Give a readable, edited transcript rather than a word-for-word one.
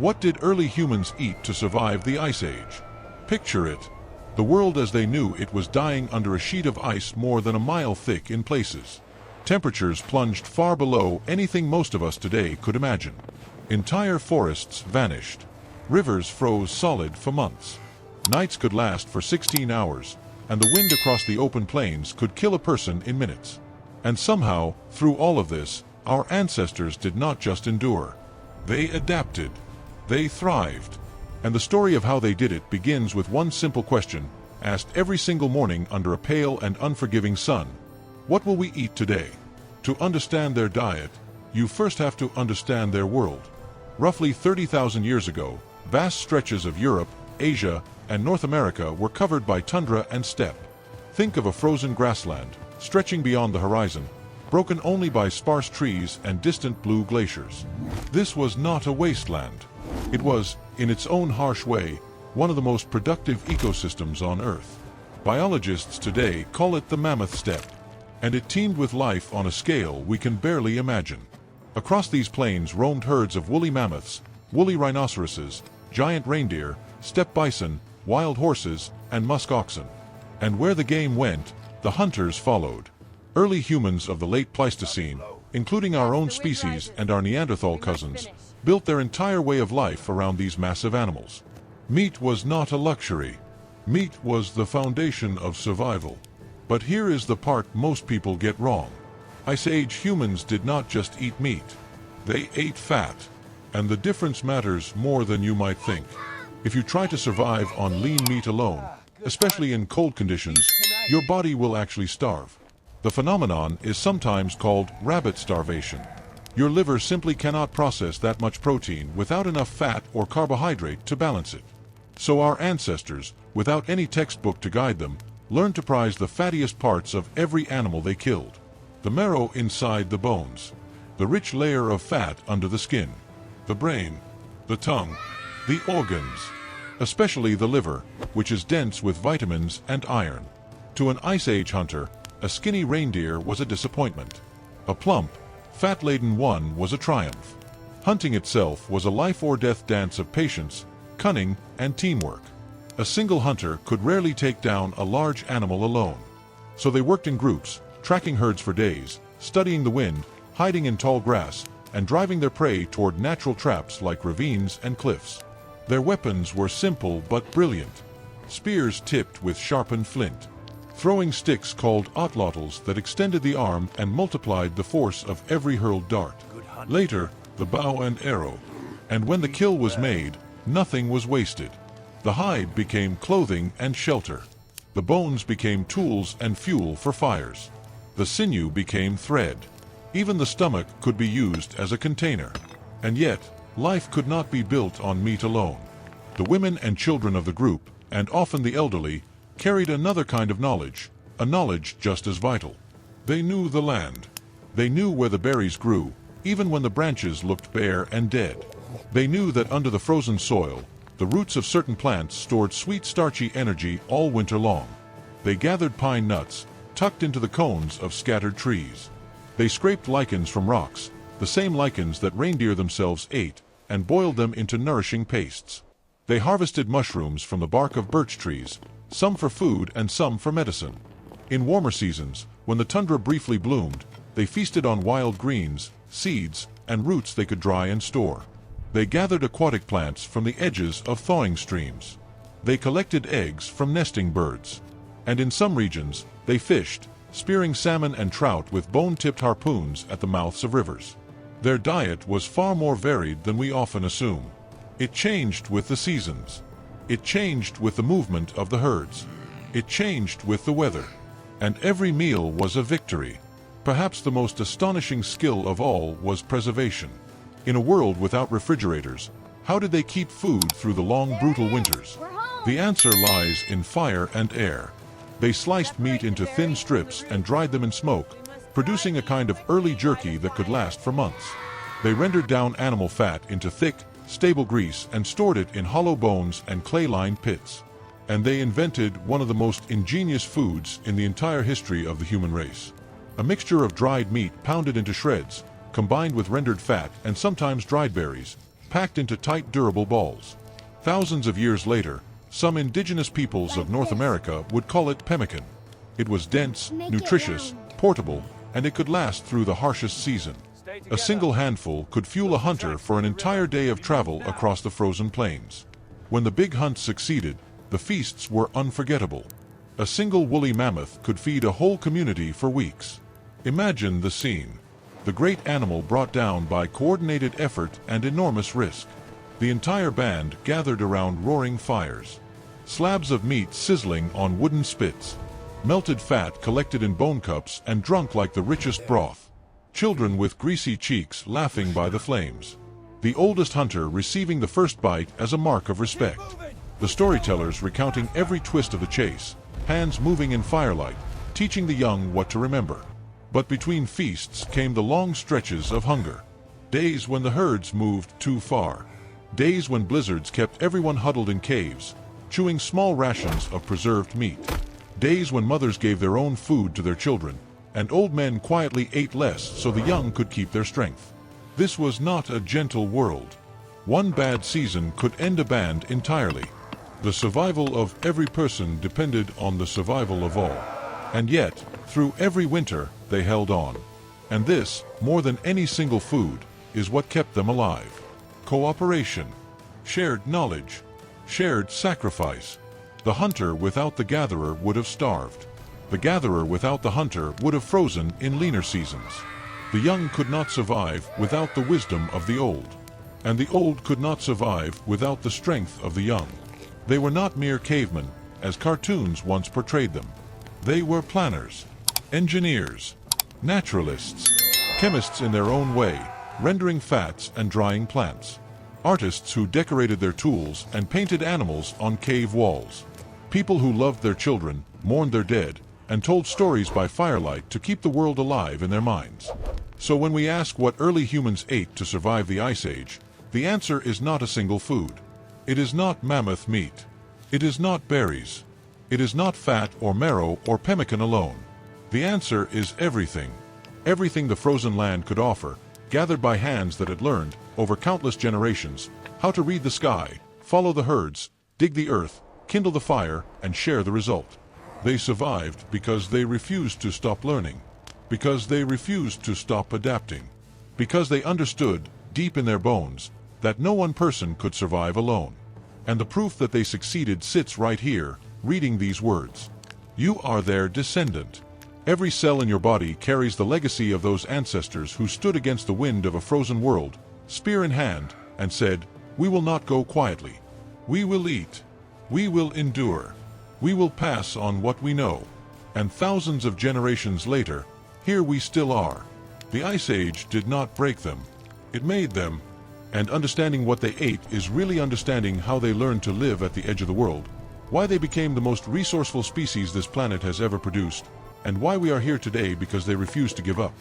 What did early humans eat to survive the Ice Age? Picture it. The world as they knew it was dying under a sheet of ice more than a mile thick in places. Temperatures plunged far below anything most of us today could imagine. Entire forests vanished. Rivers froze solid for months. Nights could last for 16 hours, and the wind across the open plains could kill a person in minutes. And somehow, through all of this, our ancestors did not just endure. They adapted. They thrived. And the story of how they did it begins with one simple question, asked every single morning under a pale and unforgiving sun. What will we eat today? To understand their diet, you first have to understand their world. Roughly 30,000 years ago, vast stretches of Europe, Asia, and North America were covered by tundra and steppe. Think of a frozen grassland, stretching beyond the horizon, broken only by sparse trees and distant blue glaciers. This was not a wasteland. It was, in its own harsh way, one of the most productive ecosystems on Earth. Biologists today call it the mammoth steppe, and it teemed with life on a scale we can barely imagine. Across these plains roamed herds of woolly mammoths, woolly rhinoceroses, giant reindeer, steppe bison, wild horses, and musk oxen. And where the game went, the hunters followed. Early humans of the late Pleistocene, including our own species and our Neanderthal cousins, built their entire way of life around these massive animals. Meat was not a luxury. Meat was the foundation of survival. But here is the part most people get wrong. Ice Age humans did not just eat meat. They ate fat. And the difference matters more than you might think. If you try to survive on lean meat alone, especially in cold conditions, your body will actually starve. The phenomenon is sometimes called rabbit starvation. Your liver simply cannot process that much protein without enough fat or carbohydrate to balance it. So our ancestors, without any textbook to guide them, learned to prize the fattiest parts of every animal they killed. The marrow inside the bones, the rich layer of fat under the skin, the brain, the tongue, the organs, especially the liver, which is dense with vitamins and iron. To an Ice Age hunter, a skinny reindeer was a disappointment. A plump, fat-laden one was a triumph. Hunting itself was a life-or-death dance of patience, cunning, and teamwork. A single hunter could rarely take down a large animal alone. So they worked in groups, tracking herds for days, studying the wind, hiding in tall grass, and driving their prey toward natural traps like ravines and cliffs. Their weapons were simple but brilliant. Spears tipped with sharpened flint. Throwing sticks called atlatls that extended the arm and multiplied the force of every hurled dart. Later, the bow and arrow. And when the kill was made, nothing was wasted. The hide became clothing and shelter. The bones became tools and fuel for fires. The sinew became thread. Even the stomach could be used as a container. And yet, life could not be built on meat alone. The women and children of the group, and often the elderly, carried another kind of knowledge, a knowledge just as vital. They knew the land. They knew where the berries grew, even when the branches looked bare and dead. They knew that under the frozen soil, the roots of certain plants stored sweet starchy energy all winter long. They gathered pine nuts, tucked into the cones of scattered trees. They scraped lichens from rocks, the same lichens that reindeer themselves ate, and boiled them into nourishing pastes. They harvested mushrooms from the bark of birch trees, some for food and some for medicine. In warmer seasons, when the tundra briefly bloomed, they feasted on wild greens, seeds, and roots they could dry and store. They gathered aquatic plants from the edges of thawing streams. They collected eggs from nesting birds. And in some regions, they fished, spearing salmon and trout with bone-tipped harpoons at the mouths of rivers. Their diet was far more varied than we often assume. It changed with the seasons. It changed with the movement of the herds. It changed with the weather. And every meal was a victory. Perhaps the most astonishing skill of all was preservation. In a world without refrigerators, how did they keep food through the long, brutal winters? The answer lies in fire and air. They sliced meat into thin strips and dried them in smoke, producing a kind of early jerky that could last for months. They rendered down animal fat into thick, stable grease and stored it in hollow bones and clay-lined pits. And they invented one of the most ingenious foods in the entire history of the human race. A mixture of dried meat pounded into shreds, combined with rendered fat and sometimes dried berries, packed into tight, durable balls. Thousands of years later, some indigenous peoples of North America would call it pemmican. It was dense, nutritious, portable, and it could last through the harshest season. A single handful could fuel a hunter for an entire day of travel across the frozen plains. When the big hunts succeeded, the feasts were unforgettable. A single woolly mammoth could feed a whole community for weeks. Imagine the scene. The great animal brought down by coordinated effort and enormous risk. The entire band gathered around roaring fires. Slabs of meat sizzling on wooden spits. Melted fat collected in bone cups and drunk like the richest broth. Children with greasy cheeks laughing by the flames. The oldest hunter receiving the first bite as a mark of respect. The storytellers recounting every twist of the chase, hands moving in firelight, teaching the young what to remember. But between feasts came the long stretches of hunger. Days when the herds moved too far. Days when blizzards kept everyone huddled in caves, chewing small rations of preserved meat. Days when mothers gave their own food to their children, and old men quietly ate less so the young could keep their strength. This was not a gentle world. One bad season could end a band entirely. The survival of every person depended on the survival of all. And yet, through every winter, they held on. And this, more than any single food, is what kept them alive. Cooperation, shared knowledge, shared sacrifice. The hunter without the gatherer would have starved. The gatherer without the hunter would have frozen in leaner seasons. The young could not survive without the wisdom of the old. And the old could not survive without the strength of the young. They were not mere cavemen, as cartoons once portrayed them. They were planners, engineers, naturalists, chemists in their own way, rendering fats and drying plants. Artists who decorated their tools and painted animals on cave walls. People who loved their children, mourned their dead, and told stories by firelight to keep the world alive in their minds. So when we ask what early humans ate to survive the Ice Age, the answer is not a single food. It is not mammoth meat. It is not berries. It is not fat or marrow or pemmican alone. The answer is everything. Everything the frozen land could offer, gathered by hands that had learned, over countless generations, how to read the sky, follow the herds, dig the earth, kindle the fire, and share the result. They survived because they refused to stop learning. Because they refused to stop adapting. Because they understood, deep in their bones, that no one person could survive alone. And the proof that they succeeded sits right here, reading these words. You are their descendant. Every cell in your body carries the legacy of those ancestors who stood against the wind of a frozen world, spear in hand, and said, "We will not go quietly. We will eat. We will endure. We will pass on what we know." And thousands of generations later, here we still are. The Ice Age did not break them. It made them. And understanding what they ate is really understanding how they learned to live at the edge of the world, why they became the most resourceful species this planet has ever produced, and why we are here today because they refused to give up.